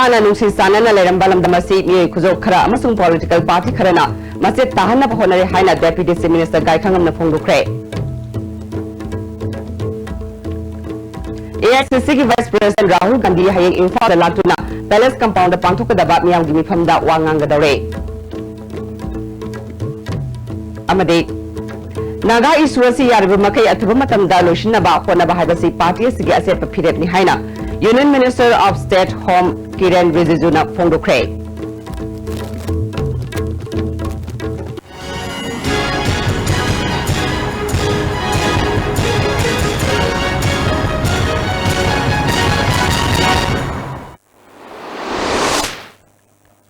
leitana nungsi sanana leramba lamdamasi mi khujo khara amasung political party kharana mase tahana bahonare haina deputy chief minister gaikhangam na phongdukre AICC ki vice president Rahul Gandhi hayeng Imphal da latuna palace compound da pangthokadaba miyam gi mifam da wangang gadare amade naga isuasi yarba makai athuba matam da loishinaba honaba haibasi party sigi ase papiret ni haina Union Minister of State Home Kiren Rijiju na phongdukre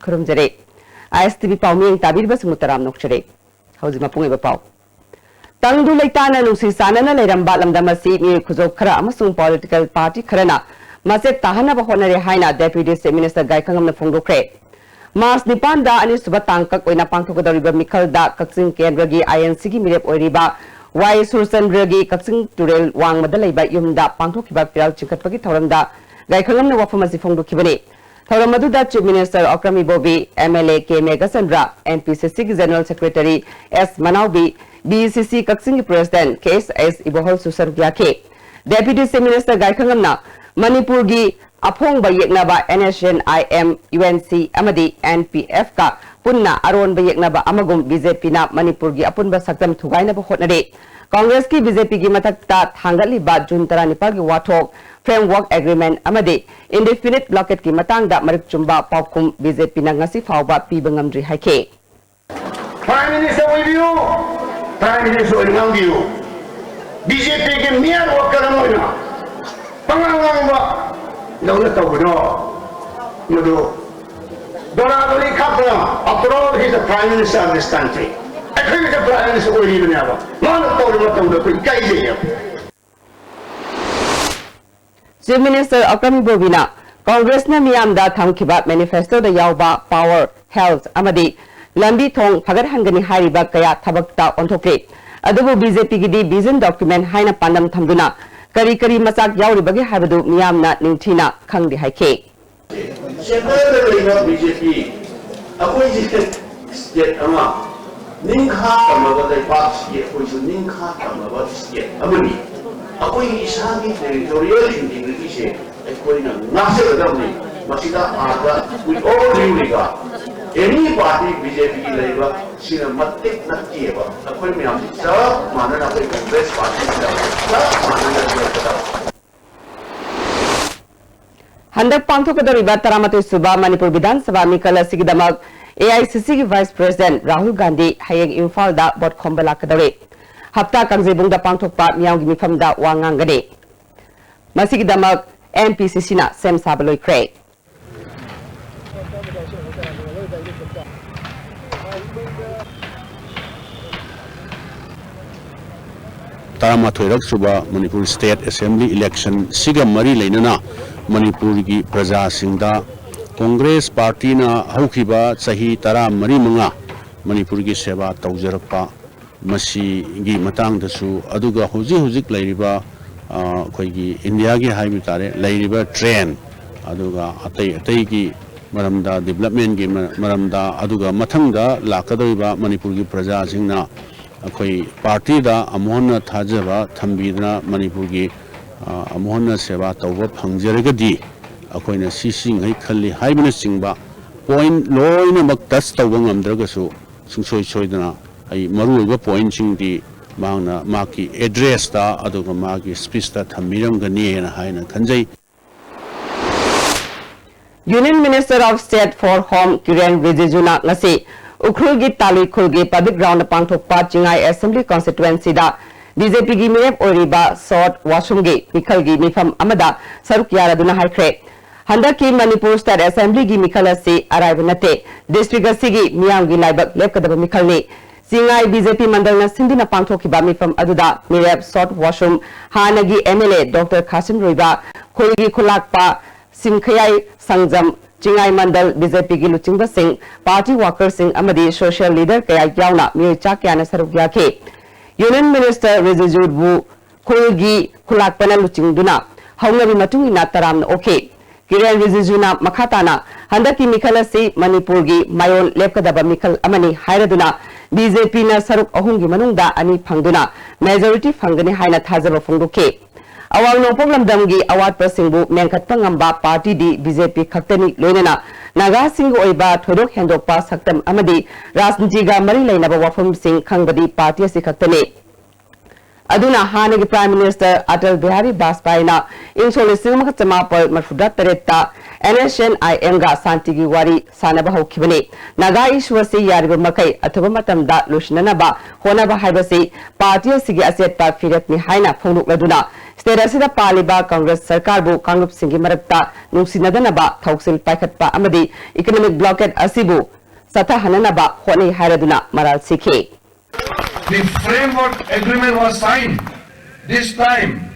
Kurumjare ISTV Pauming Tabir Basmutaram Nokchere Hauzima Pungiba Pau Tangdu Laitana Nusi Sanana Leramba Lamdamasi Mi Kuzokara Amasung political party Karana Mase Tahana Bahonare Haina Deputy Chief Minister Gaikangam na phongdukre Mars Nipanda ani subatangkak oina pangthokadariba Mikhal da Kaksing Kendragi INC gi mirep oiriba Y Sursandragi Kaksing Turel Wangmada leiba yumda pangthokiba piral chikatpagi thoramda Gaikangam na wafamasi phongdukhibani Thoramadu Chief Minister Okrami Bobi, MLA K. Megasandra, NPCC General Secretary S. Manaubi, BCC Kaksing President KS Ibohol Susargyake, Deputy Chief Minister Gaikhangamna, Manipur gi Apong Bayeknaba NSNIM UNC Amadi NPF ka Punna Aron Bayeknaba Amagum BJP na Manipur gi Apunba Saktam Thugaina Bahotnare, Congress ki BJP gi Matakta Thangaliba June 19 gi Wathok Framework Agreement amade indefinite blockade ki matangda marik chumba paukum BJP na ngasi fawba piba ngamdri haike Prime Minister with you Prime Minister with you BJP ke miar wakara moina pangangang ba launa tawno mudo Donald Kapla after all he is the Prime Minister of this country I think the Prime Minister with you now man tawno tawno ku kaije Chief Minister Okrami Bobina, Congress na miyam da thamkiba manifesto da yauba power, health, amadi lambi thong phagat hangani hariba kaya thabakta onthokre. Adubu BJP gidi vision document haina pandam thamduna kari kari masak yauribagi habadu miyam na ningthina khangdi haike. BJP akoi state ama ningkha kamaba dai pass ye koisu ningkha kamaba state amani akoi isagi territorial integrity se akoi na nase gadamni masida aga with all due regard any party BJP ki laiba sina matte nakkieba akoi miyam sa manana akoi Congress party sa manana Handak pangthokadariba taramate suba Manipur Vidhan Sabha mikala sigidamak AICC ki Vice President Rahul Gandhi hayeng Imphal da bot khombala kadare Hapta Kangjebung da pangthokpa miyam gi mifam da wangangade Masigidamak NPCC na sem sabaloi kre Taramatoirak suba Manipur State Assembly election siga mari leinana Manipur gi praja singda Congress party na haukiba sahi tara mari manga Manipur gi seba tawjarakpa masi gi matang dasu aduga huzik lairiba koi gi India gi haibi tare lairiba train aduga atai gi maramda development gi maramda aduga mathangda lakadaiba Manipur gi praja singna koi party da amohna thajaba thambidna Manipur gi amohna seba tawba phangjaragadi akoina sising hai khalli haibna singba point loina mak touch tawba ngamdragasu sungsoi soidana ai maruiba point singdi mangna maki address ta aduga magi speech ta thamiramgani na haina khanjai Union Minister of State for Home Kiren Rijiju na ngasi Ukhulgi Talui Khulgi public ground pangthokpa Chingai Assembly constituency da BJP gi mirep oriba short washroom gi mikhal gi mifam amada saruk yaraduna haikre handaki Manipur State Assembly gi mikhal asi araibnate district asigi miyam gi laibak lepkadaba mikhal ni Chingai BJP mandal na sindina pangthokiba mifam aduda mirep short washroom hanagi MLA Dr. Khasim Roiba khulgi khulakpa Simkhayai Sangjam Chingai Mandal BJP gi luchingba sing party workers sing amadi social leader kaya yauna micha kya na saruk yake Union Minister Rijiju bu khulgi khulakpana luchingduna haungari matungina taramna okay Kiren Rijijuna Makhatana Handaki Mikhalasi Manipurgi Mayon Lepkadaba Mikal Amani Hairaduna BJP na Saruk Ahungi Manungda Ani Pangduna Majority Fangani Haina Thazaba Funduke Awang Nopong Lamdamgi Awat Persingbu Menkat Pangamba Party di BJP Khaktani Loinana Naga Singh Oiba Thodok Hendokpa Saktam Amadi Rasnjiga Mari Lainaba Wafum Singh Khangbadi Party Si Khaktani Aduna Hanagi Prime Minister Atal Bihari Vajpayee Insole Singmak Chamapal Mafuda Teretta NSNIM ga Santigi Wari Sanaba Hokibani Naga Ishwasi Yariba Makai Athuba Matamda Lushnanaba Honaba Haibasi Party Sigi Aseta Firetni Haina Phonuk Laduna State Asida Paliba Congress Sarkarbu Kangrup Singhi Marakta Nungsinadana Thoksil Paikhatpa Amadi Economic Blockade Asibu Sata Hananaba Hone Hairaduna Maral Sikhe The framework agreement was signed. This time,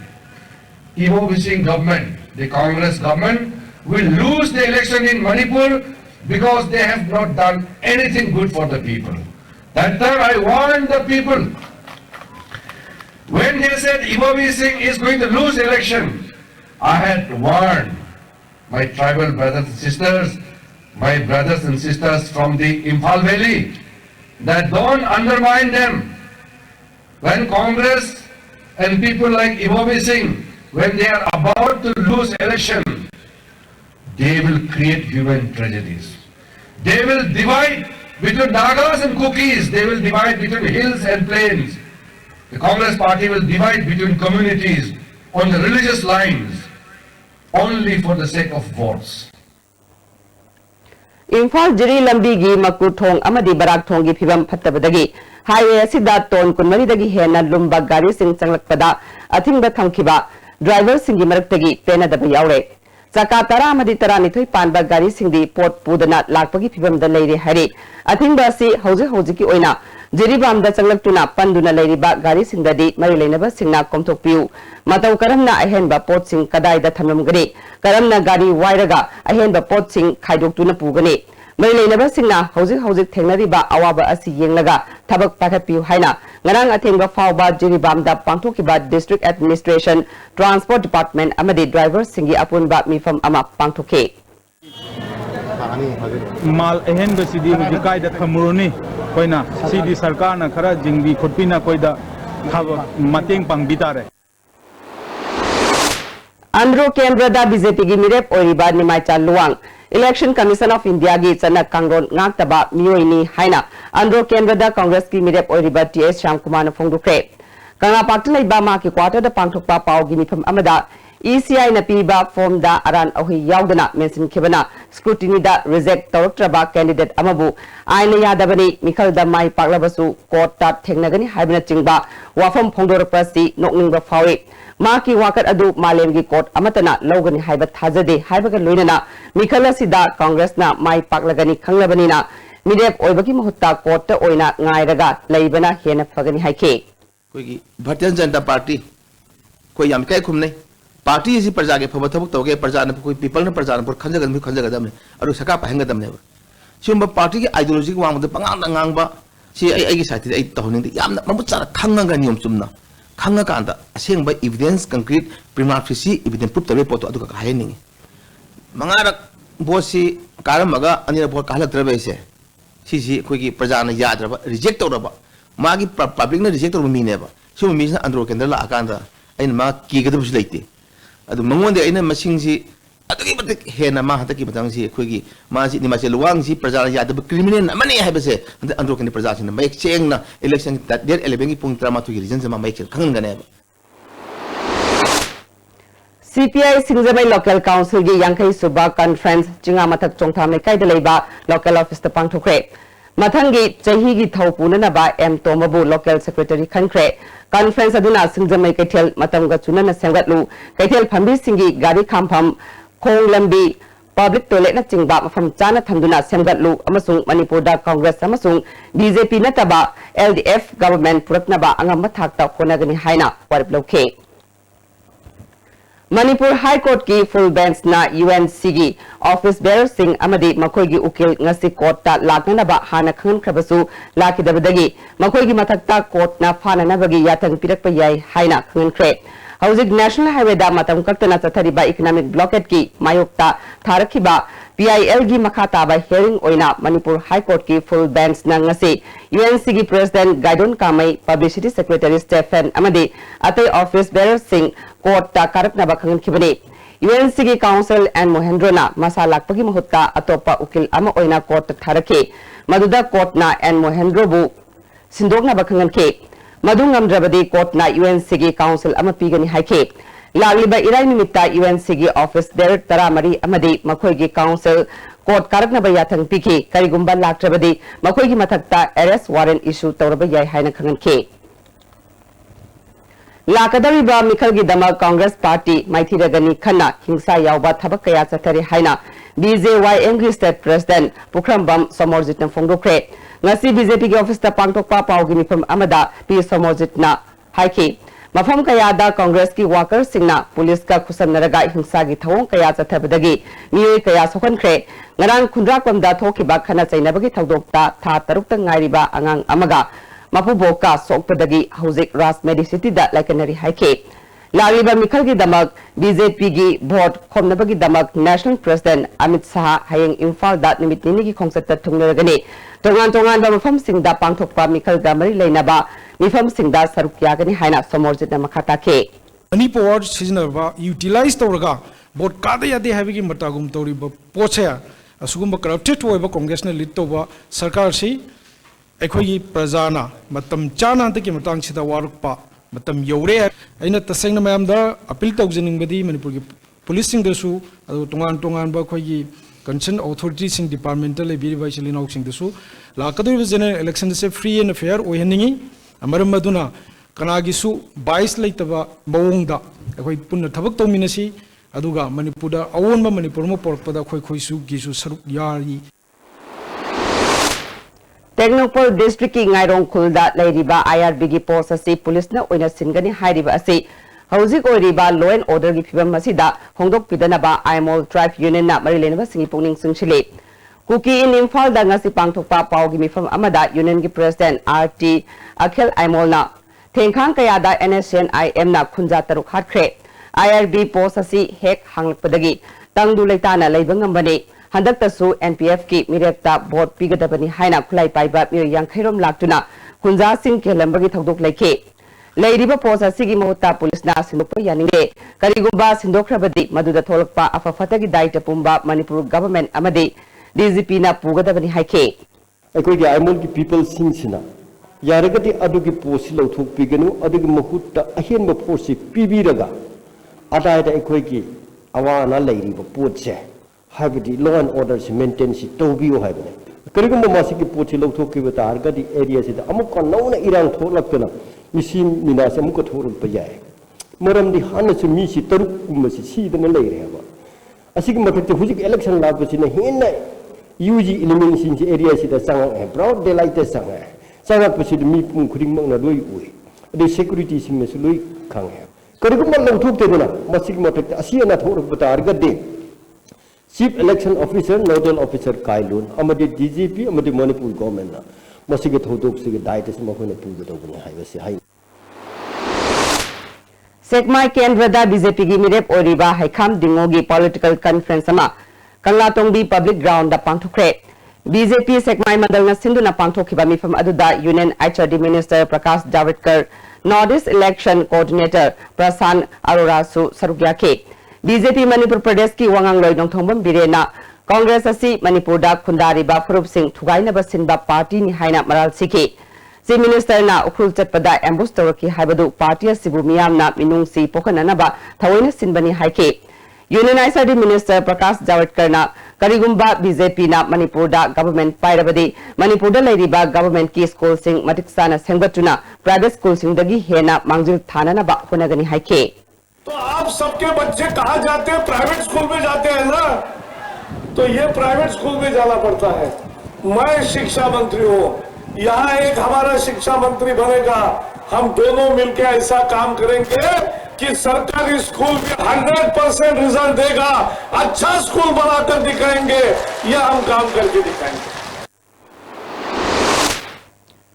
Ivo-Vising government, the Congress government, will lose the election in Manipur because they have not done anything good for the people. That time I warned the people. When they said Ivo-Vising is going to lose election, I had warned my tribal brothers and sisters, my brothers and sisters from the Imphal Valley, that don't undermine them. When Congress and people like Ivo-Vising, when they are about to lose election, they will create human tragedies. They will divide between Nagas and Kukis. They will divide between hills and plains. The Congress party will divide between communities on the religious lines only for the sake of votes. Imphal Jiri Lambigi Makuthong Amadi Barak Thongi Pibam Patabadagi Highway Sida Ton Kunmaridagi Hena Lumba Gari Sing Changlakpada Athingba Thamkiba Driver Singi Maraktagi Pena Dabayaure Zakatara Amadi Taranithui Panba Gari Singdi Port Pudana Lakpagi Pibam the Lady Hari Athingba Si Hojiki Oina Jiribam the Changlakuna Panduna Ladyba Gari Singadi Marilanaba Singna Komtokpiu Matau Karamna Ahenba Port Sing Kadai the Thanum Gari Karamna Gari Wairaga Ahenba Port Sing Kaidok Tuna Pugani Marilanaba Singna Hojik Tenariba Awaba Asi Yenglaga Tabak Pakapiu Haina Ngarang Athingba Fauba Jiribam the Pangtokiba District Administration Transport Department Amadi Driver Singi Apunba Mifam Ama Pangtoke Mal ehen ba sidi mujikai da thamuruni koina sidi sarkar na khara jingbi khotpina koida thaba mateng pangbitare Andhra Kendra da BJP gi mirep oiriba Nimaicha Luang Election Commission of India gi chana kangron ngaktaba miyoini haina Andhra Kendra da Congress gi mirep oiriba TS Shamkumar na phongdukre Kanga Pakta leiba ma ki quarter da pangthokpa pau gi mifam amada ECI na piba form da aran ahui yaudana mention kibana scrutiny da reject tawraba candidate amabu aina yadabani mikhal da mai paklabasu court ta thengnagani haibna chingba wafam phongdorpa si nokningba fawi maki wakat adu malemgi court amatana logani haiba thajade haibaga loinana mikhal asida congress na mai paklagani khanglabani na midep oibagi mahutta court ta oina ngairaga leibana hena fagani haike कोई Bharatiya Janata party कोई यम काय खुमने party इसी प्रजा के फबत थबक तोगे प्रजा ने कोई people ने प्रजा ने पर खंजगन भी खंजगदम ने और सका पहंगदम ने सिम पार्टी के आइडियोलॉजी के वांग पंगांग ngang si ai side ai tawning di yamna mamu chara khanga niom chumna khanga kanda aseng ba evidence concrete prima facie evidence proof tabe poto adu ka haini mangara bosi karamaga anira bo kala trabe se si koi ki praja na yadra ba reject tawra magi public na reject tawra mi ne ba so mi na andro kendra la akanda ain ma ki gadam si leite adu mangonde aina masing si adugi batik hena ma hataki batang si koi ma si ni ma se luang si praja na yadra criminal na mani ha ba se andro kendra praja si na mai cheng na election that der 11 ki pung trama tu reason se ma mai khang ga ne ba CPI Singjamai Local Council gi Yankai Suba Conference Jinga Mathak Chongtham Lekai da leiba local office ta pangthokre mathangi chahi gi thopuna na ba M Tomabu local secretary khankre conference aduna Singjamai Kaithel matam ga chunana sengatlu Kaithel phambi singi gari khampham khong lambi public toilet na chingba mafam chana thamduna semgatlu amasung Manipur da Congress amasung BJP na taba LDF government purakna ba angam mathak ta khonagani haina warip lokhe Manipur High Court ki full bench na UNC gi office bearer sing amadi makoi gi ukil ngasi court ta lakna ba hana khan khabasu lakidabadagi makoi gi mathakta court na phana na bagi yatang pirak pa yai haina khan kre हौजिक national highway दा मतम कक्तना चथरिबा economic blockade की मायोक्ता थारखिबा PIL की मखा ताबा hearing ओइना Manipur high court की full bench नंगसे UNC की president Gaidon Kamei publicity secretary Stephen अमदे अतै ऑफिस बेरर सिंह कोर्ट ता कारकनबा खंगनखिबने UNC की काउंसिल एंड मोहेंद्रोना मसा लाकपगी मुहुत्ता अतोपा उकिल अमा ओइना कोर्ट थारखे मदुदा कोर्टना एंड मोहेंद्रोबु सिंदोकनबा खंगनखे मधु ngamdrabadi कोर्टना UNC की काउंसिल अमा पीगनी हाइखे लालिबा इराई निमित्ता UNC की ऑफिस बेरर तरामरी अमदी मखोई की काउंसिल कोर्ट कारकनबा याथंग पीखी करिगुंबा लाक्ट्रबदी मखोई की मथक्ता अरेस्ट वारंट इशू तौरबा याय हाइना खंगनखे लाकदरिबा मिखल की दमक कांग्रेस पार्टी माइथीरगनी खन्ना हिंसा यावबा थबक कया चथरे हाइना BJYM की स्टेट प्रेसिडेंट पुखरमबम समोरजितना फोंदोखरे ngasi BJP की ऑफिस ता पांगथोकपा पावगी मिफम अमदा पी समोरजितना हाइखी मफम कयादा कांग्रेस की वाकर सिंगना पुलिस का खुसमनरगा हिंसा की थवों कया चथबदगी मियोय कया सोखनख्रे ngarang khundrakomda thokiba khana chainabagi thawdokta tha tarukta ngairiba angang amaga mapuboka sokpadagi hauzik ras medicity da laikanari haike लालिबा मिखल की दमक BJP की वोट खोमनबगी दमक नेशनल प्रेसिडेंट अमित शाह हयेंग इम्फाल दा निमित निनी की खोंगसत थुंगनरगने तोंगान तोंगान बा मफम सिंगदा पांगथोकपा मिखल गा मरी लेनाबा मिफम सिंगदा सरुक यागनी हाइना समोरजितना मखाताखे मणिपुर सिजनबा यूटिलाइज तौरगा वोट कादा यादे हाबिगी मतागुम तौरिबा पोछे असुगुम करप्टेड ओइबा कांग्रेसना लीड तौबा सरकार से अखोई प्रजाना मतम चाना तकी मतंग सिदा वारुकपा मतम यौरे अइना तसेंगना मयामदा अपील तौजनिंगबदी मणिपुर की पुलिस सिंगदसु अदु तोंगान तोंगान बा खोई कंसर्न अथॉरिटी सिंग डिपार्टमेंटल लेबिरिबा सिलिनाउ सिंगदसु लाकदुब जनरल इलेक्शन से फ्री एंड फेयर ओहनिंगी अमरम मदुना कनागिसु 22 लेतबा मवोंगदा अखोई पुन्ना थबक तौमिनसी अदुगा मणिपुरदा अवोनबा मणिपुर मो पोरपदा खोई खोइसु गिसु सरुक यारी टेक्नोपोल डिस्ट्रिक्ट की ngairong khulda leiriba IRB की पोस्ट असी पुलिस न ओइना सिनगनी हाइरिबा असी हौजिक ओइरिबा लॉ एंड ऑर्डर की फिबम मसिदा होंदोक पिदनबा आइमोल ट्राइब यूनियन ना मरि लेनबा सिंगी पुनिंग सुंगसिले कुकी इन इम्फाल दा ngasi पांगथोकपा पावगी मिफम अमदा यूनियन की प्रेसिडेंट RT अखिल आइमोल ना थेंखांग कयादा NSNIM ना खुंजा तरुक हाटख्रे IRB पोस्ट असी हेक हांगलपदगी तंगदु लेताना लेबंगमबने हंदक्तसु NPF की मिरेक्ता वोट पीगदबनी हाइना खुलाई पाइबा मियो यांखैरोम लाक्तुना खुंजा सिंह के लंबगी थौदोक लेखे लेरिबा पोस्ट असिगी मोहता पुलिसना सिंदोकपा यानिंगे करिगुंबा सिंदोखरबदी मदुदा थोलकपा अफफतगी दायित्व पुंबा मणिपुर गवर्नमेंट अमदे DGP ना पुगदबनी हाइखे अखोई आइमोल की पीपल सिंह यारगदी अदुगी पोस्ट लौथोक पीगनु अदुगी महुत्ता अहेनबा पोस्ट पीबीरगा अदायदा अखोई की अवाना लेरिबा पोस्ट हाइबदी लॉ एंड ऑर्डर से मेंटेन से तौबियो हाइबने करिगुम मासी की पोछि लौथोकिबा तारगदी एरिया से अमुक नौना इरांग थोलक्तना मिसी मिना से अमुक थोरप याय मरमदी हानसु मिसी तरुक कुमसी सीदना लेरेबा असिगी मथक्ते हुजिक इलेक्शन लाबसिना हेना यूजी एलिमेंट सिन एरिया से संग है ब्रॉड डेलाइट संग है संग पछि मी पुं खुदिंग मंगना लोई उइ अदे सिक्योरिटी सिन में लोई खंग है करिगुम लौथोकतेना मसिगी मथक्ते असिना थोरप तारगदे chief election officer nodal officer काइलून अमदि DGP अमदि मणिपुर गवर्नमेंट ना मसिगे थौदोक सिगे दायित्व से मखोने पुगदौबने हाइबसे हाइ सेकमाई केंद्रदा BJP की मिरेप ओरिबा हाइखाम दिंगोगी पॉलिटिकल कॉन्फ्रेंस अमा कंगलातोंगबी पब्लिक ग्राउंड दा पांथोखरे BJP सेकमाई मंडल न सिंधुना पांथोखिबा मिफम अदुदा union HRD minister Prakash Javadekar north east election coordinator Prashant Arora सु सरुग्याके BJP मणिपुर प्रदेश की वांगांग लोई नोंथोंबम बिरेना कांग्रेस असी मणिपुर दा खुंदारिबा फरुप सिंह थुगाइनबा सिनबा पार्टी नि हाइना मराल सिके चीफ मिनिस्टर ना उखुल चटपदा एम्बुस तौरकी हाइबदु party सिबु मियामना मिनुंगसी पोखननबा थवैना सिनबनी हाइके union HRD minister Prakash Javadekar ना करिगुंबा BJP ना मणिपुर दा गवर्नमेंट पाइरबदी मणिपुर दा लेरिबा गवर्नमेंट की स्कूल सिंह मटिकसाना सेंगबतुना प्राइवेट स्कूल सिंह दगी हेना मांगजिल थानानबा होनगनी हाइके तो आप सबके बच्चे कहाँ जाते हैं? प्राइवेट स्कूल में जाते हैं ना, तो ये प्राइवेट स्कूल में जाना पड़ता है। मैं शिक्षा मंत्री हूँ, यहाँ एक हमारा शिक्षा मंत्री बनेगा, हम दोनों मिलकर ऐसा काम करेंगे कि सरकारी स्कूल में 100% रिजल्ट देगा, अच्छा स्कूल बनाकर दिखाएंगे, यह हम काम करके दिखाएंगे।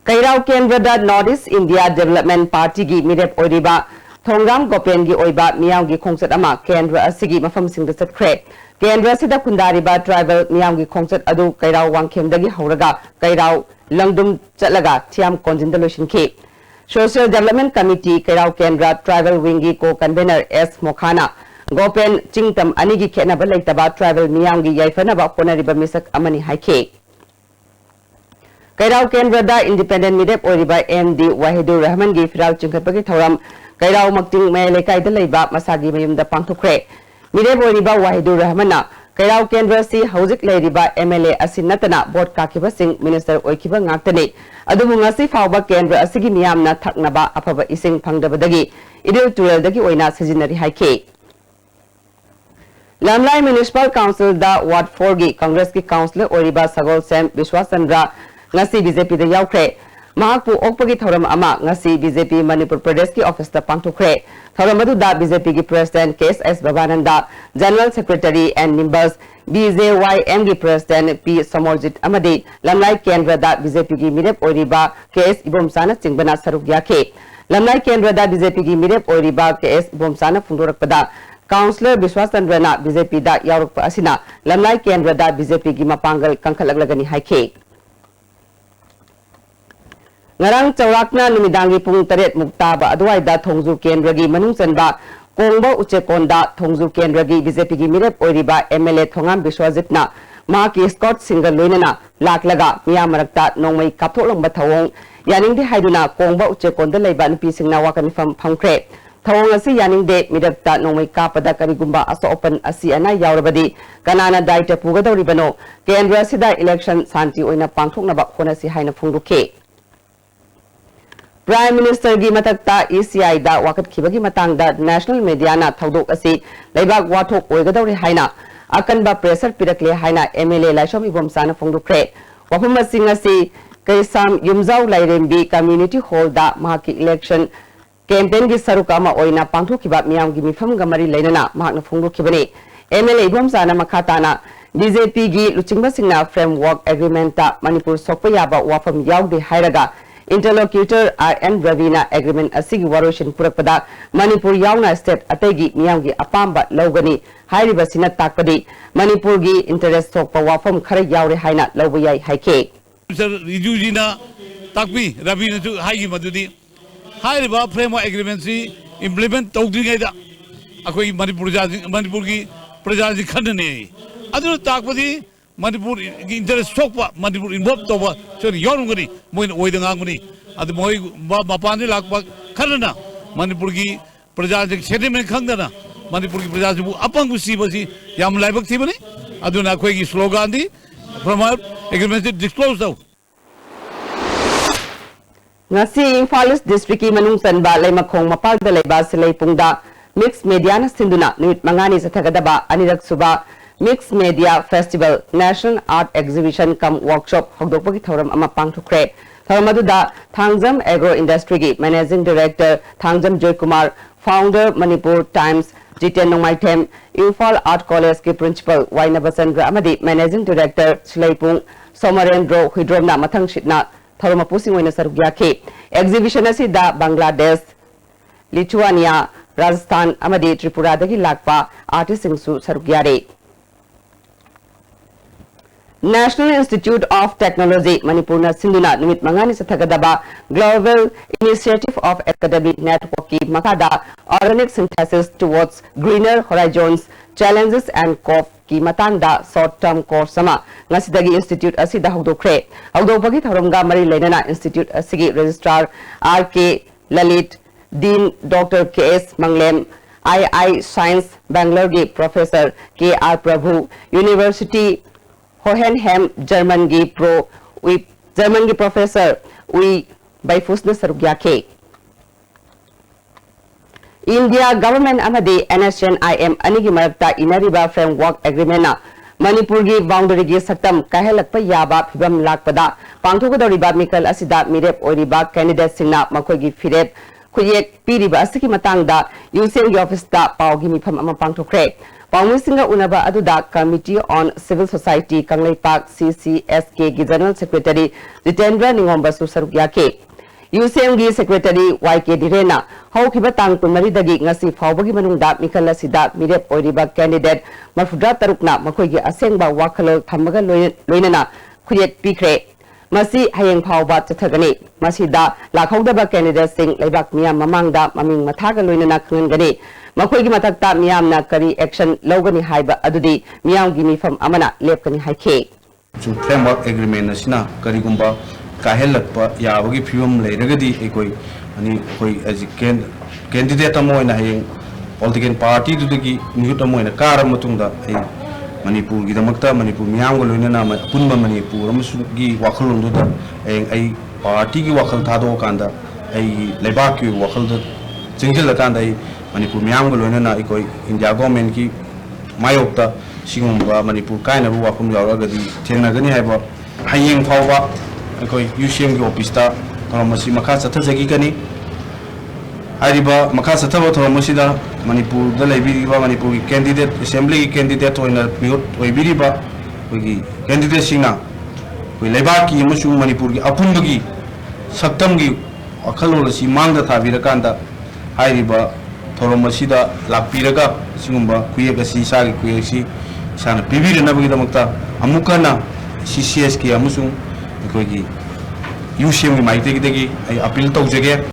कैराव केंद्र north east India development party की मिरेप ओरिबा Thongram Gopengi Oiba Miyangi Khongset Ama Kendra Asigi Mafam Sing the Kre Kendra Sida Kundariba Tribal Miyangi Khongset Adu Kairao Wangkem Dagi Horaga Kairao Langdum Chatlaga Tiam Konjindalushin K Social Development Committee Kairao Kendra Tribal Wingi Co-Convener S Mokhana Gopen Chingtam Anigi Kenaba Laitaba Tribal Miyangi Yaifanaba Ponariba Misak Amani Haike Kairao Kendra da Independent Midep Oriba MD Wahidur Rahman gi Firal Chingkapagi Thoram Kairao Makting Melekai the Laiba Masagi Mayum the Pangtukre Midep Oriba Wahidur Rahmana Kairao Kendra si Hauzik Ladiba MLA Asinatana Board Kakiba Singh Minister Oikiba Ngakane Adumungasi Fauba Kendra Asigi Miyamna Taknaba Apaba Ising Pangdabadagi Idil Turel Dagi Oina Sajinari Haike Lamlai Municipal Council da Ward 4 gi Congress ki Councillor Oriba Sagol Sem Vishwasandra ngasi BJP da yaukre mahakpu okpagi thoram ama ngasi BJP Manipur Pradesh ki office da pangthukre thoram adu da BJP ki President KS Babananda General Secretary and members BJYM ki President P Samorjit amadi Lamlai Kendra da BJP ki Mirep Oriba KS Ibomsana Chingbana saruk yake Lamlai Kendra da BJP ki Mirep Oriba KS Ibomsana fundorakpada Councillor Vishwasandrana BJP da yaurukpa asina Lamlai Kendra da BJP ki mapangal kangkalaglagani haike Ngarang Chawakna Numidangi Pung Taret Muktaba Adwaida Thongzu Kendragi Manung Chanba Kongba Uchekonda Thongzu Kendragi BJP gi Mirep Oiriba MLA Thongam Bishwajitna Maki Scott Single Loinana Laklaga Miyamarakta Nongmai Kaptholongba Thawong Yaningde Haiduna Kongba Uchekonda Leiba Nupi Singna Wakanifam Phangkre Thawong asi yaningde Mirakta Nongmai Kapada Karigumba Aso Open asi ana yaurabadi Kanana Daita Pugadoribano Kendra Sida Election Santi Oina Pangthoknaba Honasi Haina Phungduke Prime Minister gi matakta ECI da wakat khibagi matang da national media na thodok asi leibak wathok oigadori haina akanba pressure pirakle haina MLA Laisom Ibomsana phongdukre wafum sing asi kaisam yumzau lairembi community hall da mahaki election campaign gi sarukama oina pangthokiba miyam gi mifam gamari leinana mahakna phongdukhibani MLA Ibomsana makhatana BJP gi luchingba singna framework agreement ta Manipur sokpa yaba wafam yaugde hairaga Interlocutor RN Ravina Agreement Asigi Waroshin Purapada Manipur Yauna State Ategi Miyangi Apamba Logani Hairiba Sina Takpadi Manipur gi interest Sokpa Wafam Khara Yauri Haina Lobuyai Haike Rijujina Takpi Ravina to Haigi Madudi Hairiba Framework Agreement implement Togriga Akoi Manipurgi Prajaji Kandane Other Takpadi Manipur interest Sokpa Manipur involved over so Yorungani Moin Oidangani at the Moi Mapani Lakpa Karana Manipurgi Prajaji Sediment Kangana Manipurgi Prajaji Apangu Sibasi Yam Labak Tibani Aduna Kwegi Slogandi from our agreement disclosed out. Ngasi Imphal District Manung Sanba Lemakong Mapal de Leba Silay Pungda Mixed Mediana Sinduna Nuit Mangani Satagadaba Anirak Suba Mixed Media Festival National Art Exhibition Cum Workshop Hogdokpagi Thoram Ama Pangthukre Thoramaduda Thangjam Agro Industry gi Managing Director Thangjam Joy Kumar Founder Manipur Times Jiten Nongmaitem Imphal Art College ki Principal Wainabasandra Amadi Managing Director Silaipung Somarendro Hidromna Mathang Shitna Thoramapusing Waina Sarugyake Exhibition asida Bangladesh Lithuania Rajasthan Amadi Tripura dagi lakpa artists singsu sarugyare National Institute of Technology Manipurna Sinduna Numit Mangani Sathagadaba Global Initiative of Academic Network ki Makada Organic Synthesis Towards Greener Horizons Challenges and COP ki Matanda Short Term Course Sama Ngasidagi Institute Asida Hogdokre Hogdokpagi Thoramga Mari Lenana Institute Asigi Registrar RK Lalit Dean Dr. KS Manglem II Science Bangalore gi Professor KR Prabhu University Hohenheim German gi German gi Professor Ui Baifusna Sarugyake India Government Amadi NSNIM Anigi Marakta Inariba Framework Agreement Manipur gi boundary gi saktam kahelakpa yaba phibam lakpada pangthogadoriba mikal asida mirep oiriba candidate singna makoi gi firep khuyek piriba asiki matangda UCN gi office da pawgi mifam ama pangthokre Pawmisinga Unaba Aduda Committee on Civil Society Kanglai Park CCSK General Secretary Jitendra Ningomba Susarugyake UCMगी Secretary YK Direna haukiba tang kunmaridagi ngasi fawbagi manungda mikal asida mirep oiriba candidate marfudra tarukna makoigi asengba wakhalo thamaga loinana khuyet pikre masi hayeng phawba chathagani masida lakhawdaba candidate sing leibak miyam mamangda maming mathaga loinana khangani makoigi matakta miyamna kari action logani haiba adudi miyamgi mifam amana lepkani haike framework agreement asina karigumba kahelakpa yabagi fium leiragadi ekoi ani koi as candidate amoina hayeng political party dudagi nihut amoina karam matungda ai Manipur gi damakta Manipur miyamgo loinana punba Manipur amsugi wakhalon duda ai party gi wakhal thado kanda ai lebak gi wakhal da jingjil kanda ai Manipur miyamgo loinana ekoi India government ki mayokta sigumba Manipur kaina ru wakum yauragadi thengnagani haiba hayeng phawba koi UCM ki office ta thoramasi makha sathajagi kani ariba makha sathaba thoramasida Manipur da laibiriba Manipur ki candidate assembly ki candidate oina mihut oibiriba koi candidate singna koi laiba ki amusu Manipur ki apunbagi saktam gi akhalol si mangda thabirakanda ariba thoramasida lakpiraga singumba kuyega si sagi kuyesi sana pibirina bagi damakta amukana CCS ki amusu koi UCM maite ki ai appeal tawjage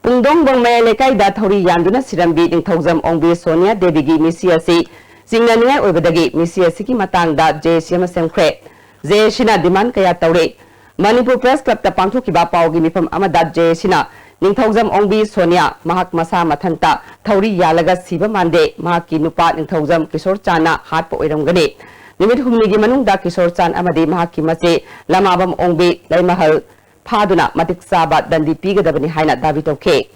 Pungdong bang may lekay da thori yanduna sirambi ning thawjam ongbi Sonia Devi gi misiasi singna ningai oibadagi misiasi ki matang da JCM semkhre JCina demand kaya tawre Manipur Press Club ta pangthokiba pawgi mifam amada JCina ning thawjam ongbi Sonia mahak masa mathanta thori yalaga siba mande mahaki nupa ning thawjam Kishore Chana hatpa oiramgani Nimit humnigi manungda Kishore Chan amadi mahaki mache lamabam ongbi laimahal Paduna matik saba dandi pigadabani haina dabi tawke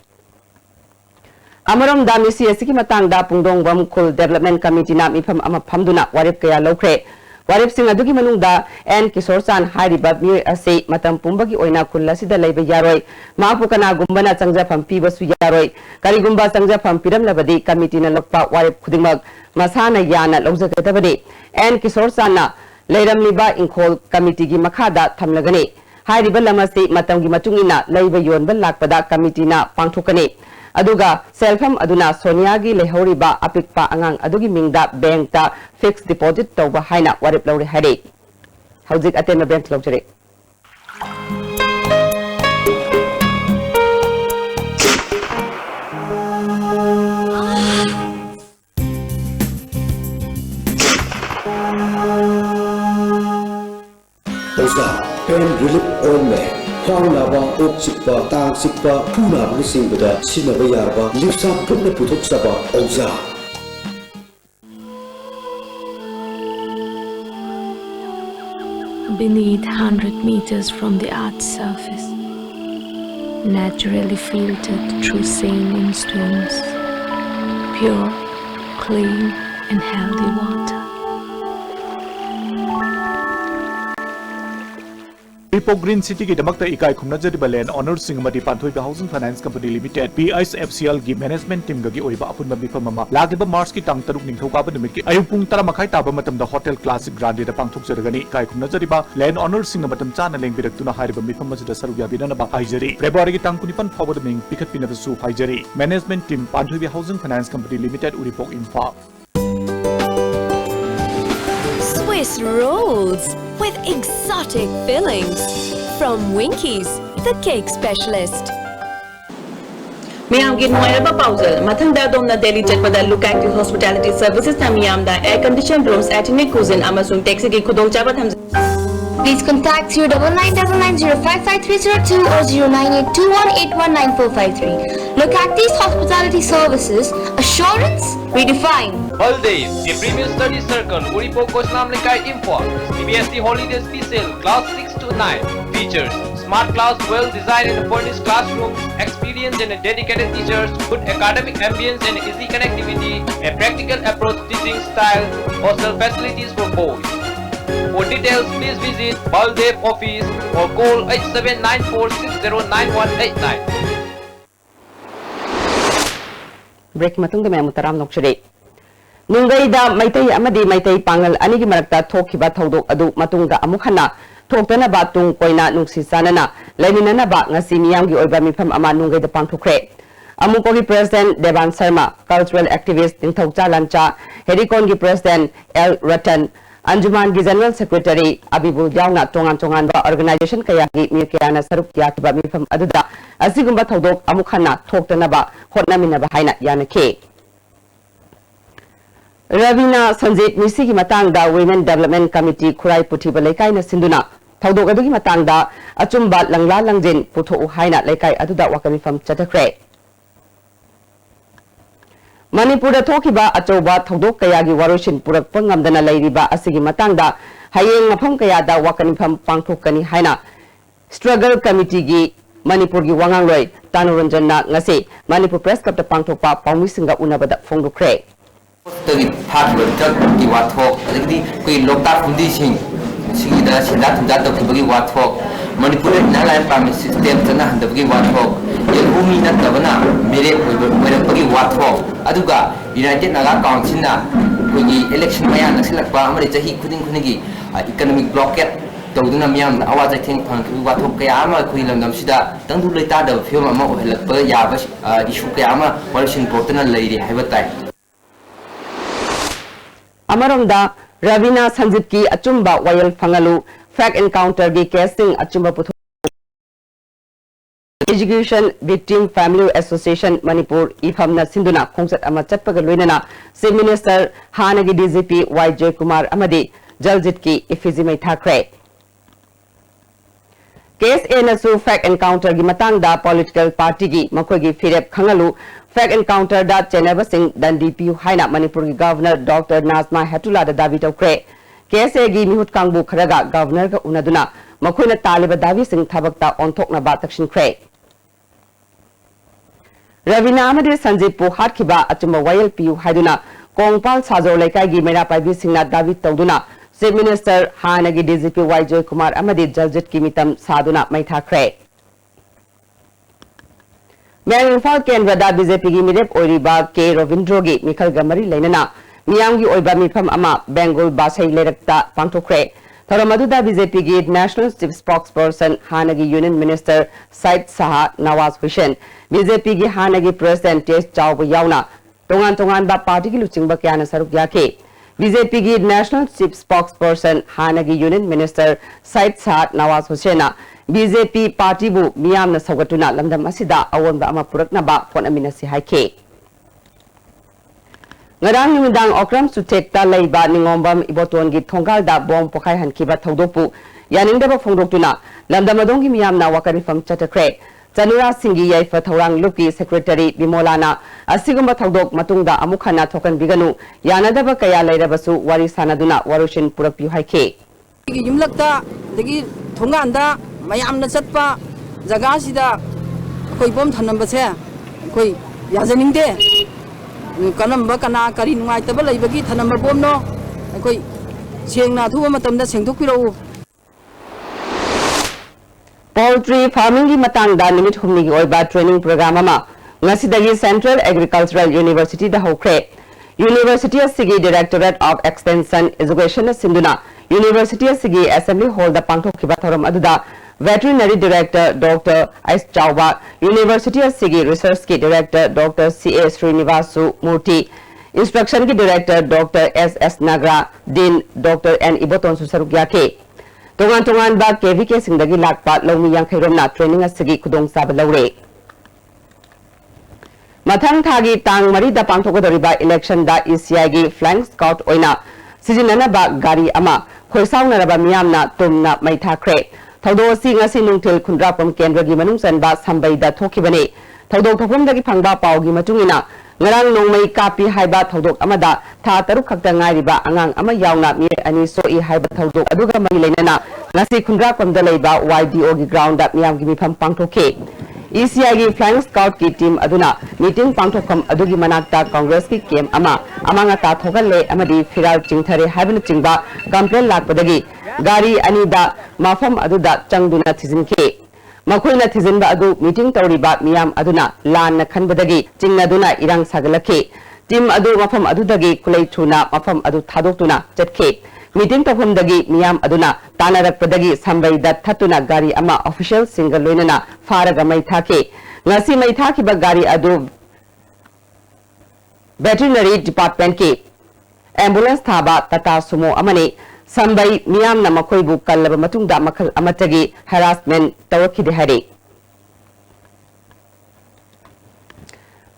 Amaram da misiasi ki matang da pungdong bam kul development committee na mifam ama phamduna warip kaya lokre warip sing adugi manungda N Kishore Chan hairiba mi ase matam pumbagi oina kullasida leiba yaroi mapu kana gumbana changja pham pibasu yaroi karigumba changja pham piram labadi committee na lokpa warip khudingmak masana yana lawjagadabani N Kishore Chan na leiramliba inkhol committee gi makhada thamlagani hairiba lamasi matamgi matungina leiba yonba lakpada committee na pangthokani aduga selfam aduna Sonia gi lehoriba apikpa angang adugi mingda bank ta fixed deposit tawba haina warip lawri hari hawjik atema bank lawjare Pain relief oil में ख्वांग नाबा okay सिक्पा तांग सिक्पा पूना बनी सिंबदा सिनबा यारबा लिफ्सा पुनः पुथुक सबा औजा Beneath 100 meters from the Earth's surface, naturally filtered through saline stones, pure, clean and healthy water. Report Green City की दमकता इकाई खुमना जरिबा land owner सिंह मदी Panthoiba housing finance company limited PISFCL की मैनेजमेंट टीम गगी ओइबा अपुन मबिफम ममा लागिबा मार्च की तांग तरुक निंगथौकाबा निमित की अयुपुंग तरा मखाई ताबा मतम द होटल क्लासिक ग्रांडे द पांथोक जरगनी इकाई खुमना जरिबा लैंड ऑनर सिंह मतम चाना लेंग बिरक्तुना हारिबा मिफम मजदा सरुक याबिनना हाइजरी फेब्रुआरी की तांग कुनिपन फावद मिंग पिखत पिनबसु हाइजरी मैनेजमेंट टीम पांथोइबा housing finance company limited Uripok इंफा Swiss rolls with exotic fillings from Winkies, the cake specialist. Miyam gi nuairaba pausal mathangda domna Delhi chatpada look active hospitality services na miyam da air conditioned rooms ethnic cuisine amasung taxi gi khudongchaba tham Please contact 09999055302 or 09821819453. Look at these hospitality services. Assurance redefined. Holidays, a premium study circle, Uripo Kosnam Likai Info, CBSE Holiday Special, Class 6 to 9. Features, smart class, well-designed and furnished classroom, experience and dedicated teachers, good academic ambience and easy connectivity, a practical approach teaching style, hostel facilities for boys. For details, please visit Baldev office or call 8794609189. Break matungda may mutaram nokshire. Nungai da maitai amadi maitai pangal anigi marakta thokiba thodok adu matungda amukhana थोक्तनबा तुंग कोइना नुंगसी सानना लेमिननबा ngasi miyamgi oiba mifam ama nungai da pangthokre amukogi president Devan Sharma cultural activist Tingthokcha Lancha Herikon gi president L Ratan Anjuman gi general secretary Abibul Yauna tongan ba organization kaya gi mi kayana saruk yakiba mifam aduda asigumba thodok amukhana thoktanaba hotnaminaba haina yanake Ravina Sanjit Misigi Matangda Women Development Committee Kurai Puthiba Lekai na Sinduna Thaudok adugi matangda achumba langla langjin putho haina lekai aduda wakami fam chatakre Manipura thokiba achoba thaudok kayagi warushin purak pangamdana leiriba asigi matangda hayeng mafam kayada wakani fam pangthokani haina Struggle Committee gi Manipur gi wangangloi Tanuranjanna ngasi Manipur Press Club ta pangthokpa pawmisinga unabada phongdokre तरी फाट वर्तक की वाथो अदगी कोई लोकता फुंदी सिंह सिंगदा सिदा तुदा तो की वाथो मणिपुर नालाय पामी system तना हंदबगी वाथो ये भूमि न तबना मेरे पगी वाथो अदुगा यूनाइटेड नागा काउंसिल ना कोई इलेक्शन मया नसिलकपा अमरे चही खुदिन खुनिगी इकोनॉमिक ब्लॉकेट तौदुना मियाम आवाज थिंग फंग वाथो कया अमा कोई लंगम सिदा तंदु लेता द फिल्म अमा ओहलकप याब इशू कया अमा violation portal Larry हाइबताई Amaromda Ravina Sanjit ki achumba wayal fangalu fact encounter gi casing achumba putho Education Victim Family Association Manipur ifamna sinduna khongchat ama chatpaga loinana Chief Minister Hanagi DGP YJ Kumar amadi Jaljit ki effigy mai thakre Case enasu fact encounter gi matangda political party gi makogi firep khangalu fact encounter da Chenaba Singh Dandipiu haina Manipur gi Governor Dr. Nazma Hetula da davi tawkre case gi mihut kangbu kharaga governor ga unaduna makoina taliba davi sing thabakta onthokna ba takshin kre Ravina amadi Sanjay pu hatkhiba achuma wayal piu haiduna Kongpal Sajo Lekai gi mera paibi singna davi tawduna Chief Minister Hanagi DGP YJ Kumar amadi Jaljit ki mitam saduna mai thakre Manipur Kendra BJP gi mirep oiriba K Ravindrogi Mikhal Gamari Lenana Miyamgi oiba mifam ama Bengal Basai Lerakta pangthokre Thoramaduda BJP gi National Chief Spokesperson Hanagi Union Minister Said Saha Nawaz Hussain BJP gi Hanagi President T Chawba yauna tongan ba party gi luchingba kyana saruk yake BJP gi National Chief Spokesperson Hanagi Union Minister Said Saha Nawaz Hussain BJP party bu miyamna saugatuna lamdam asida awonba ama purakna ba phonamina si haike ngarang nimidang okram sutekta leiba ningombam iboton gi thongal da bom pokhai hankiba thaudopu yaningda ba phongdoktuna lamdam adongi miyamna wakari fam chatakre Chanura Singhi Yaifa Thorang Luki Secretary Bimolana asigumba thaudok matungda amukhana thokan biganu yanadaba kaya leirabasu wari sanaduna warushin purakpiu haike yumlakta dagi thonganda mayamna chatpa jaga sida koi bom thanamba se koi yajaningde kanamba kana kari nungai taba leibagi thanamba bom no koi sengna thuba matamda sengthokpirau Poultry farming gi matangda nimit humni gi oiba training program ama ngasidagi Central Agricultural University da hokre University Sigi Directorate of Extension Education Sinduna University Sigi Assembly Hall da pangthokhiba thoram aduda Veterinary Director Dr. S. Chawba University Sigi Research ki Director Dr. C.A. Srinivasu Murthy Instruction ki Director Dr. S.S. Nagra Dean Dr. N. Iboton Susarugyake Tongan ba KVK singdagi lakpa lawmi yangkhairomna training asigi khudong sab lawre Mathang thagi tang mari da pangthokodoriba election da ECI gi flying scout oina sijinana ba gari ama khoisauna raba miyamna tumna mai thakre thaudo si ngasi nungthil khundrapam kendra gi manungsan ba sambai da thokibane thaudo thopom dagi phangba pawgi matungina ngarang nongmai kapi haiba thaudok amada tha taruk khakta ngairiba angang ama yauna mi ani soi haiba thaudok aduga mari leinana ngasi khundra komda leiba YDO gi ground da miyam gi mifam pangthoke ECI gi flying scout ki team aduna meeting pangthokham adugi manakta Congress ki kem amanga ta thogalle amadi firal chingthare haibna chingba complaint lakpadagi gari ani da mafam aduda changduna thijinke Makoina Tizinba adu meeting tauriba miyam aduna lan na khanbadagi chingnaduna irang sagalake team adu mafam adudagi kulai thuna mafam adu thadoktuna chatke meeting तौफमदगी मियाम अदुना तानारकपदगी संबैदा थतुना गाड़ी अमा official single लोइनना फारगा मै थाके ngasi mai thakiba gari adu veterinary department ki ambulance thaba tata sumo amani sambai miyam na makoi bu kallaba matungda makhal amatagi harassment tawakide hari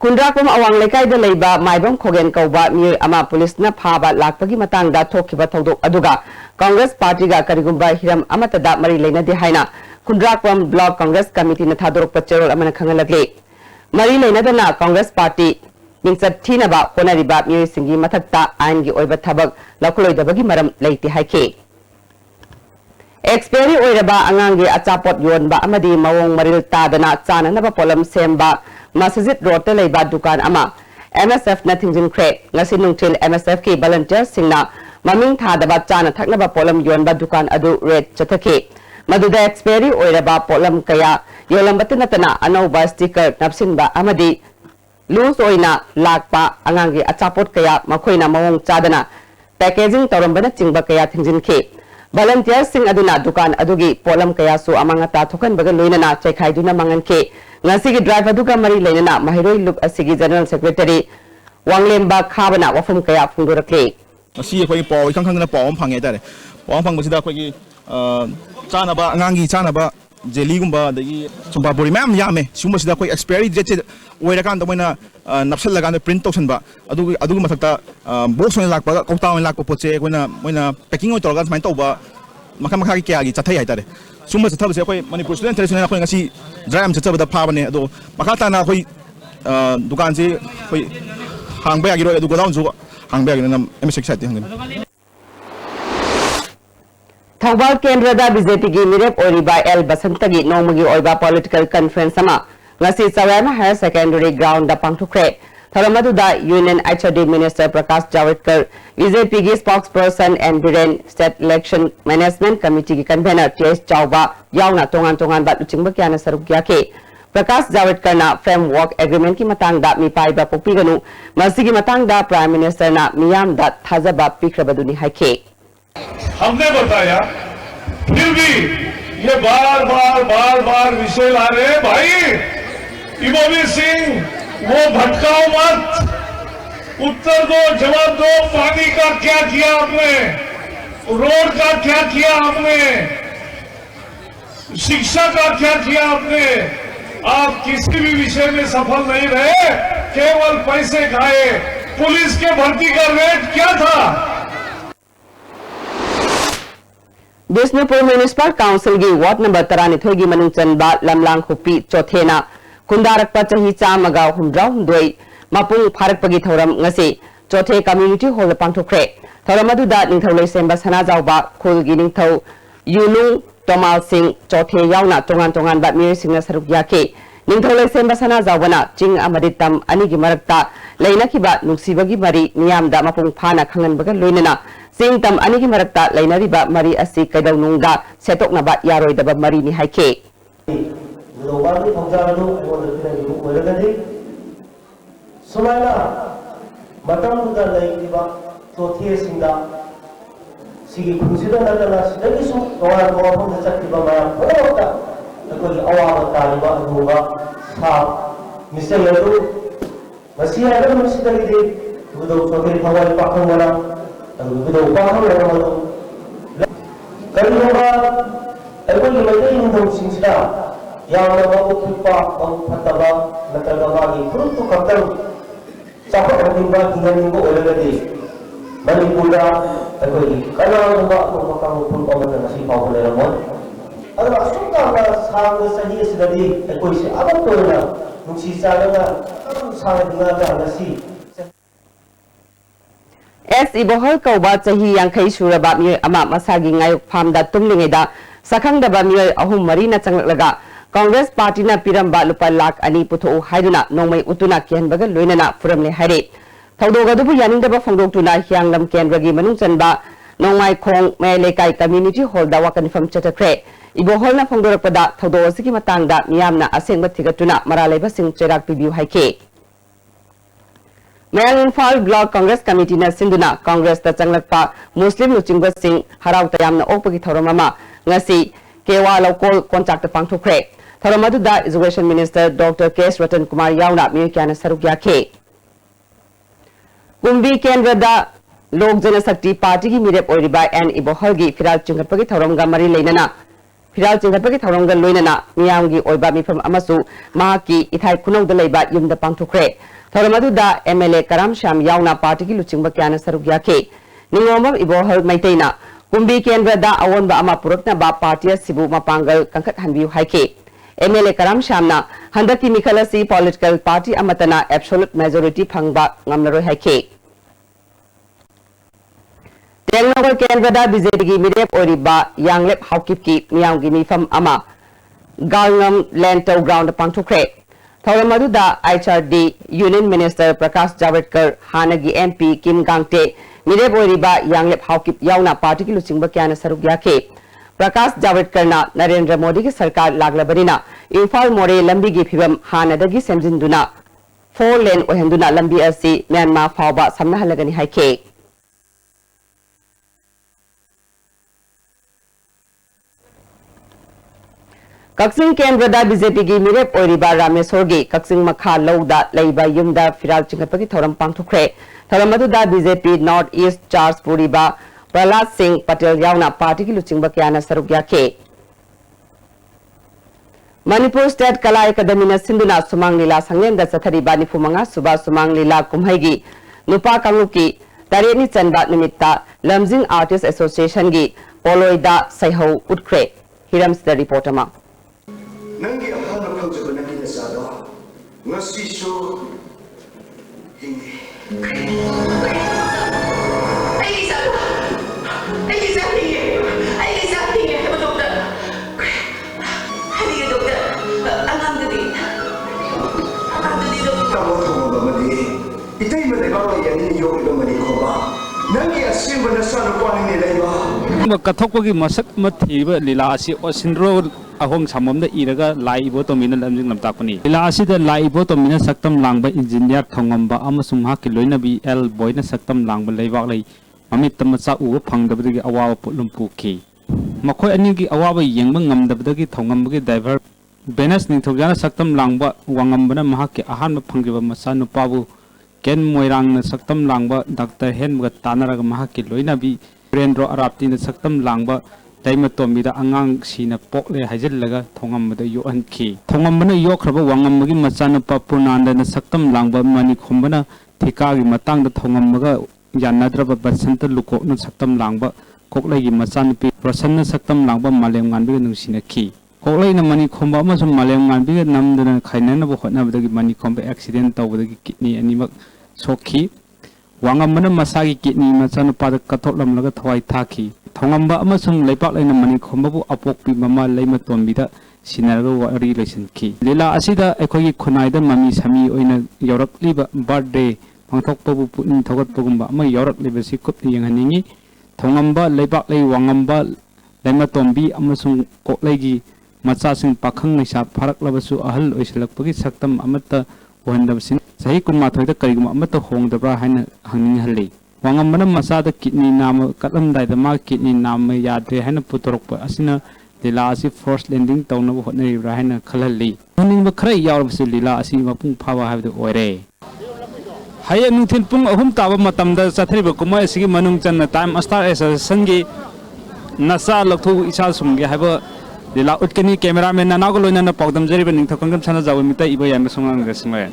kundrakom awang lekai da leiba maibam khogen kauba mi ama police na phaba lakpagi matang da thokiba thodok aduga congress party ga karigumba hiram amata da mari leina de haina kundrakom block congress committee na thadorok pachero amana khangalagle mari leina da na congress party ningsat thinaba honariba mi singi mathakta ain gi oiba thabak lakuloi dabagi maram leiti haike expiry oiraba angang gi achapot yonba amadi mawong maril tadana chana naba polam semba masjid road te leiba dukan ama MSF na thingjin khre ngasi nungthil MSF ki volunteer singna maming thadaba chana thaknaba polam yonba dukan adu red chathake maduda expiry oiraba polam kaya yolambat natana anauba sticker napsinba amadi loose oina lakpa angangi achapot kaya makoina mawong chadana packaging torambana chingba kaya thingjin khe volunteer sing aduna dukan adugi polam kaya su amangata thokan baga loinana chekhaiduna mangan khe ngasi gi drive aduga mari leinana mahiroi look asigi general secretary wanglemba khabana wafum kaya phungdorakle asi khoi paw khang khang na paw phange tare paw phang basida khoi gi chanaba angangi chanaba jelly gumba dagi chumpa bori mam yame sumba sida khoi expiry date oira kan da moina napsal laga na print tosan ba adu mathakta box oina lakpa kauta oina lakpa poche koina moina packing oi torga mai tawba makha makha ki kya gi chathai hai tare sumba chathab se khoi manipur student traditional khoi ngasi dram chathaba da phabane ado makha ta na khoi dukan se khoi hangba gi ro adu godown ju hangba gi na msx site hangde Thawbal Kendra BJP ki mirep oriba L Basantagi nongmagi oiba political conference sama ngasi Sawama Higher Secondary Ground da pangthukre tharamadu da Union HOD Minister Prakash Javadekar BJP ki spokesperson and Biren State Election Management Committee ki convener TS Chauba yauna tongan ba luchingba kyana saruk yake Prakash Javadekar na framework agreement ki matang da mi paiba popiganu masigi matang da Prime Minister na miyam da thazaba pikrabaduni haike हमने बताया फिर भी ये बार विषय ला रहे हैं भाई इमोवी सिंह वो भटकाओ मत उत्तर दो जवाब दो पानी का क्या किया आपने रोड का क्या किया आपने शिक्षा का क्या किया आपने आप किसी भी विषय में सफल नहीं रहे केवल पैसे खाए पुलिस के भर्ती का रेट क्या था Bisnupur Municipal Council gi Ward number 13 gi manung chanba lamlang khupi chothena kundarakpa chahi chamaga humdra humdoi mapung pharakpagi thoram ngasi chothe community hall pangthokre thoram adu da ningthaulai semba sana jawba khul gi ningthau yulung tomal singh chothe yauna tongan ba mi singna saruk yake ningthaulai semba sana jawbana ching amadi tam ani gi marakta leina khiba nuksibagi mari niyam da mapung phana khangan baga loinana Sing tam ani ki marakta lainariba mari asi kaidaw nungda setok na ba yaroy daba mari ni haike. Global ni pangjarado ay wala pinag-ibo malagadi. Sumala, matang muda lay iba totiye singda. Sige kungsida na na sila isu kawan ko ang nasat iba maya wala nagkuli awa taliba ang mga sa misal yato. Masih ada masih dari di udah sokiri pawal pakang wala. Kalau upah orang itu, kalau orang itu lebih ingin singsa, yang orang itu kita pataba, mereka lagi perut tu kata, siapa orang tiba tinggal minggu oleh lagi, Manipuri, kalau orang itu kamu pun orang nasi kau boleh ramon, kalau asal kalau sang sahaja sedari, kalau isi apa tu orang, mungkin saya sang dengar nasi. S ibohol kauba chahi yangkhai suraba mi ama masagi ngayuk phamda tumlingeda sakhangdaba mi ahum mari na changlaga Congress party na piramba lupa lakh ani putho haiduna nongmai utuna kianbaga loinana furamle haire thaudoga dubu yaningdaba phongdoktuna hyanglam kendragi manung chanba nongmai khong me lekai community hall da wakan fam chatakre ibohol na phongdorakpada thaudo asigi matangda miyamna asengba thigatuna maralaiba sing cherak pibiu haike Mayang Imphal Block Congress Committee na sinduna Congress ta changlakpa Muslim luchingba sing harau tayam na okpagi thoram ama ngasi kewa local contract pangthokre thoram aduda Education Minister Dr. K. Ratan Kumar yauna mikyana saruk yakhe Kumbi Kendrada Lok Jana Shakti Party ki mirep oiriba and ibohal gi firal chingapagi thoram ga mari leinana Firal chingapagi thoram ga loinana miyam gi oiba mifam amasu mahaki ithai khunong da leiba yumda pangthokre Thoramadu MLA Karam Sham Yauna Party ki luchingba kyana saruk yakhe ningomam ibohal maiteina kumbi kendra da awonba ama purakna ba party sibu mapangal kangkat hanbiu haike MLA Karam Shamna handaki mikhalasi political party amatana absolute majority phangba ngamlaroi haike Tengnogol kendra da BJP ki mirep oriba yanglep haukip ki miyam gi mifam ama galngam land to ground pangthokre Thoramadu HRD Union Minister Prakash Javadekar Hanagi MP Kim Gangte Mirep oiriba yanglep haukip yauna party ki luchingba kyana saruk yakhe Prakash Javadekar na Narendra Modi ki sarkar laglabarina Imphal More lambi gi phibam hanadagi semjinduna 4 lane ohenduna lambi asi Myanmar fawba samna halagani haike Kaksing Kendrada BJP gi mirep oiriba Rameswargi Kaksing Makha Lauda leiba yumda firal chingapagi thoram pangthokre thoramadu BJP North East Charge Puriba Prahlad Singh Patel yauna party ki luchingba kyana saruk yakhe Manipur State Kala Academy na sinduna Sumang Lila Sanglenda Sathariba Nifumanga Suba Sumang Lila Kumhaigi Nupa Kangluki Tareni Chanba Nimitta Lamjing Artists Association gi Poloida Saihau Utkre Hirams the reporter ma Nangi ahana khawjaba nangi nasado ngasi so hingi Kathokpagi masak mathiba lila asi osinro ahong samomda iraga laibo tomina lamjing lamtakpani lila asida laibo tomina saktam langba engineer thongamba amasung hakki loinabi L boyna saktam langba leibak lei mamit tamacha uwa phangdabdagi awawa putlum pukhi makhoi anigi awawa yengba ngamdabdagi thongambagi driver Benas ningthogjana saktam langba wangambana mahakki ahanba phanggiba macha nupabu Ken Moirang na saktam langba Dr. Henga tanaraga mahakki loinabi Brendro Arapti na saktam langba Daimatomida angang sina pokle hajillaga thongambada yohanki thongambana yokhraba wangamagi machanupa Purnanda na saktam langba mani khombana thikagi matangda thongambaga yannadraba basanta luko na saktam langba koklegi machanupi Prasanna saktam langba malem nganbiga nungsinaki koklei na mani khomba amasum malem nganbiga namdana khainanaba hotnabadagi mani khomba accident tawbadagi kidney animak sokhi wangambana masagi kidney machanupada kathoklamlaga thawai thaki Thongamba amasung leipak laina mani khombabu apokpi mama leima tombida sinaraga wari lesinki lila asida ekhogi khunaida mami sami oina yorakliba birthday pangthokpabu punin thogatpagumba ama yorakliba sikupni yanghaningi thongamba leipak lei wangamba leima tombi amasung koklegi machasing pakhang naisa pharaklabasu ahal oisalakpagi saktam amata ohandabsin sahi kunmathoida kariguma amata hongdabra haina hangning halli Wangamana masada kidney nama katam daida ma kidney nama yadre haina putorokpa asina lila asi first landing tawna bo hotnai rahina khalali honing ba khrai yawbsu lila asi mapung phawa habdu oire haye nungthin pung ahum taba matamda sathriba kuma asigi manung channa time star association gi nasa lokthu isa sumge haba lila utkani cameraman nanago loina na pawdam jariba ningthakangam chana jawi mita iba yanga songang gasingma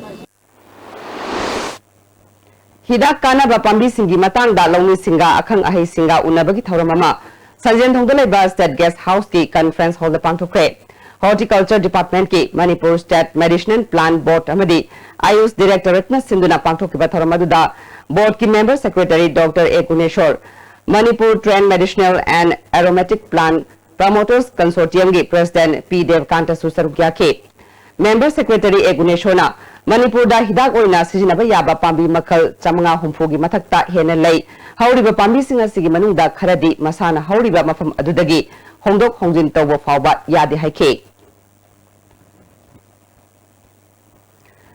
Hidak kana bapambi singi matang da longni singa akhang ahi singa unabagi thauramama Sanjen Thongdalai ba State Guest House ki conference hall da pangthokre Horticulture Department ki Manipur State Medicinal Plant Board amadi Ayush Directorate na sinduna pangthokkiba thauramadu da board ki member secretary Dr. A. Guneshwar Manipur Trend Medicinal and Aromatic Plant Promoters Consortium ki President P. Devkanta Susarugya ke member secretary A. Guneshwar Manipur da hidak oina sijinaba yaba pambi makal chamanga humfogi mathakta hena lei hauriba pambi singa sigi manungda kharadi masana hauriba mafam adudagi hongdok hongjin tawba fawba yade haike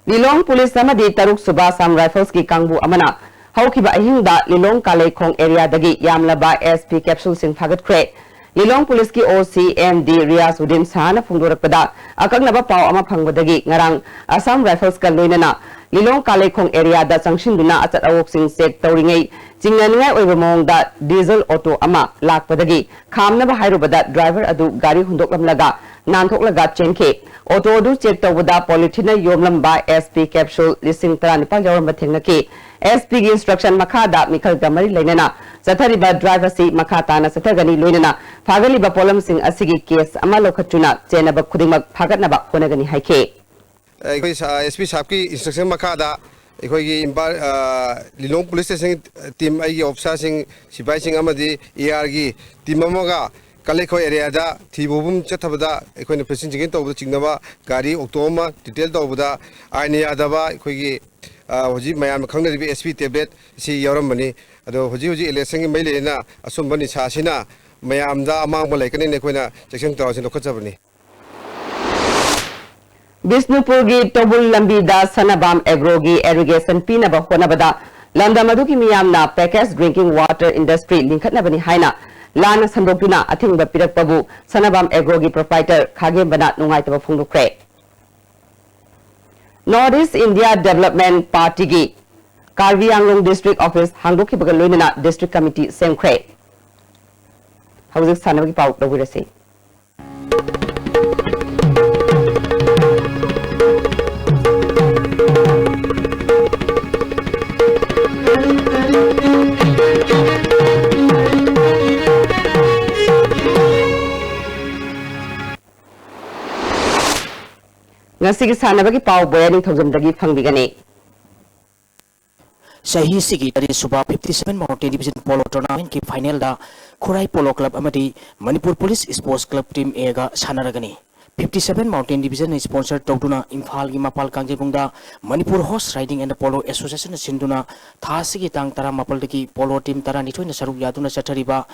Lilong Police Samadi Taruk Suba Sam Rifles ki Kangbu Amana Haukiba Ahinda Lilong Kalekong area dagi Yamlaba SP capsule sing Fagat Kre Lilong Police ki OCMD Riaz Udin Sana Fundurakpada Akagnaba Pau Ama Pangbadagi Ngarang Assam Rifles Kaloinana Lilong Kalekong area da Sangshinduna Atat Awok Sing Sek Tauringai Jingnangai Oibamong da diesel auto Ama Lakpadagi Kamnaba Hairubada driver Adu Gari Hundoklamlaga Nantoklaga Chenke Auto du check tawada polythene yomlamba SP capsule listing taranipal yawramba thengnaki SP gi instruction makada mikal gamari leinana sathariba driver si makata na sathagani loinana phagaliba polam sing asigi case ama lokhatuna chenaba khudingmak phagatnaba honagani haike SP sabki instruction makada ekhoi imbar Lilong police station team ai officer sing sipai sing amadi ER gi team amaga Kaleko area da Tibum Chatabada, equine presenting into the Chinaba, Gari, Octoma, detailed over the Aina Dava, Quigi, Hoji, Mayam Kanga SP tablet, see Yoramani, Hoji, Lesson Melina, Asumbani Sasina, Mayam da Amang Malakan, Equina, Jackson Towers in Okazabani. Bisnupurgi Tobul Lambida Sanabam Agrogi Irrigation Pinaba Honabada, Landa Maduki Miyamna, Packers Drinking Water Industry, Linkatnabani Haina. Lana Sandokuna, I think the Pirakpabu, Sanabam Agrogi proprietor, Kagem Banat Nungaitaba Fundukre. Northeast India Development Party Gi, Karvi Anglong District Office, Hangoki Bagalunina District Committee, same cray. How is it Sanabaki Pau, the widow say? Ngasigi sanabagi pau boyani thojamdagi phangbigani Sahi sigi tari suba 57 Mountain Division Polo Tournament ki final da Khurai Polo Club amadi Manipur Police Sports Club Team A ga sanaragani 57 Mountain Division sponsor tawduna Imphal gi mapal kangjebungda Manipur Horse Riding and Polo Association sinduna tha sigi tang tara mapal dagi polo team tara nithoina saruk yaduna chathariba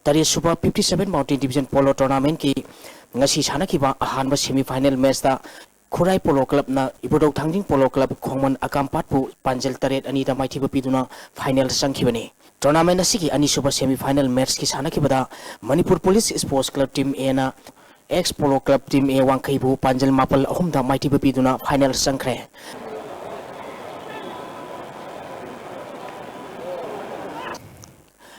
tari suba 57 Mountain Division Polo Tournament ki ngasi sanakiba ahanba semi final match da Khurai Polo Club na Ibodok Thangjing Polo Club Khongman Akampatpu Panjel Taret Anita Maithiba Piduna final sangkhibani tournament asigi ani suba semi final match ki sanakibada Manipur Police Sports Club Team A na ex Polo Club Team A wangkhaibu Panjel Mapal ahumda Maithiba Piduna final sangkhre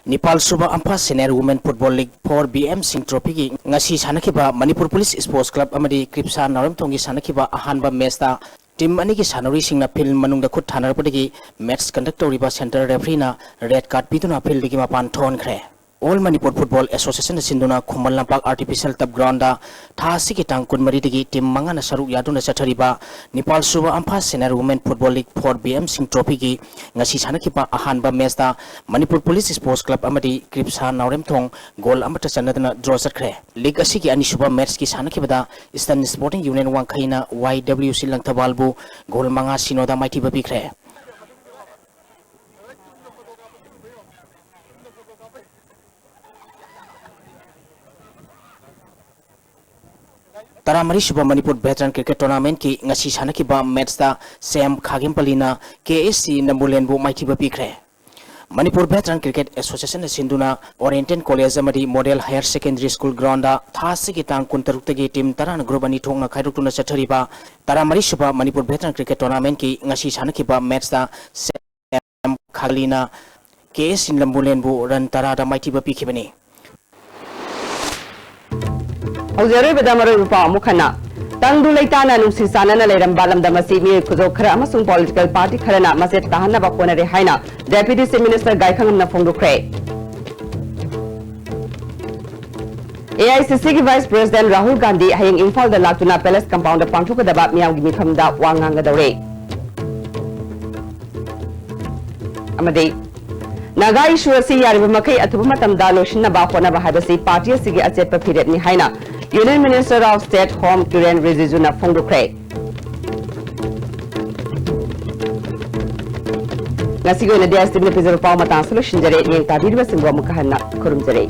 Nepal Suba Ampa Senior Women Football League 4 BM Sing Trophy gi ngasi sanakiba Manipur Police Sports Club amadi Kripsa Naram Thongi sanakiba ahanba match da team ani gi sanori singna field manungda khut thanar podigi match conduct toriba center referee na red card piduna field gi mapan thon khre All Manipur Football Association sinduna Khumal Lampak Artificial Turf Ground da tha sigi tang kunmari digi team mangana saruk yaduna chathariba Nepal Suba Ampa Senior Women Football League 4 BM Sing Trophy gi ngasi sanakiba ahanba match da Manipur Police Sports Club amadi Kripsa Naurem Thong goal amata chanadana draw chakhre league asigi ani suba match ki sanakibada Eastern Sporting Union wangkhaina YWC Langthabalbu goal manga sinoda maithiba pikre Taramari Suba Manipur Veteran Cricket Tournament ki ngasi sanakiba match da Sam Khagempalina KSC Nambulenbu maithiba pikre Manipur Veteran Cricket Association sinduna Oriental College amadi Model Higher Secondary School ground da tha sigi tang kuntaruk tagi team taran group ani thongna khairukuna chathariba Taramari Suba Manipur Veteran Cricket Tournament ki ngasi sanakiba match da Sam Khaglina KSC Nambulenbu run tara da maithiba pikhibani Haujaroi badamaro rupa mukhana tangdu leitana nusi sanana leiram balam damasi mi kuzo khara amasung political party kharana maset tahana ba khonare haina deputy chief minister gaikhangam na phongdukre AICC ki vice president Rahul Gandhi hayeng Imphal da laktuna palace compound pangthuka daba miyam gi mikhamda wanganga daure amade Naga issue asi yariba makai athuba matamda loshina ba khona ba habasi party asigi achet pa phiret ni haina Union Minister of State Home Kiren Rijiju na phongdukre ngasi go na dia stibne pizar paw mata solution jare yeng ta dirba singwa mukhanna khurum jare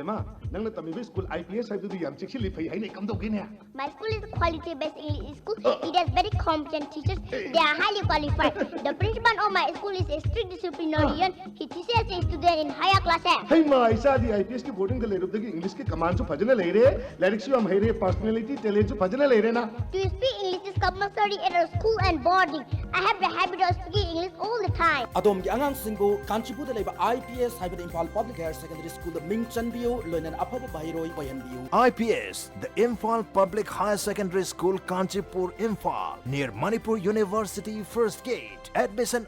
Mama, nang na tamibi school IPS have to do yam chiksi li phai hai nei kam do gine. My school is a quality-based English school. It has very competent teachers. They are highly qualified. The principal of my school is a strict disciplinarian. He teaches the student in higher classes. Hey ma, isa di IPS ki boarding the lerup the English ki command so phajana le re, lyrics so am hai re, personality talent so phajana le re na. To speak English is compulsory at a school and boarding. I have the habit of speaking English all the time. Adom ki angang singbu Kanchipur da leba IPS haibada Imphal Public Higher Secondary School da ming chanbiyo loinan afaba bahiroi bayanbiyo. IPS, the Imphal Public Higher Secondary School, Kanchipur, Imphal, near Manipur University First Gate. Admission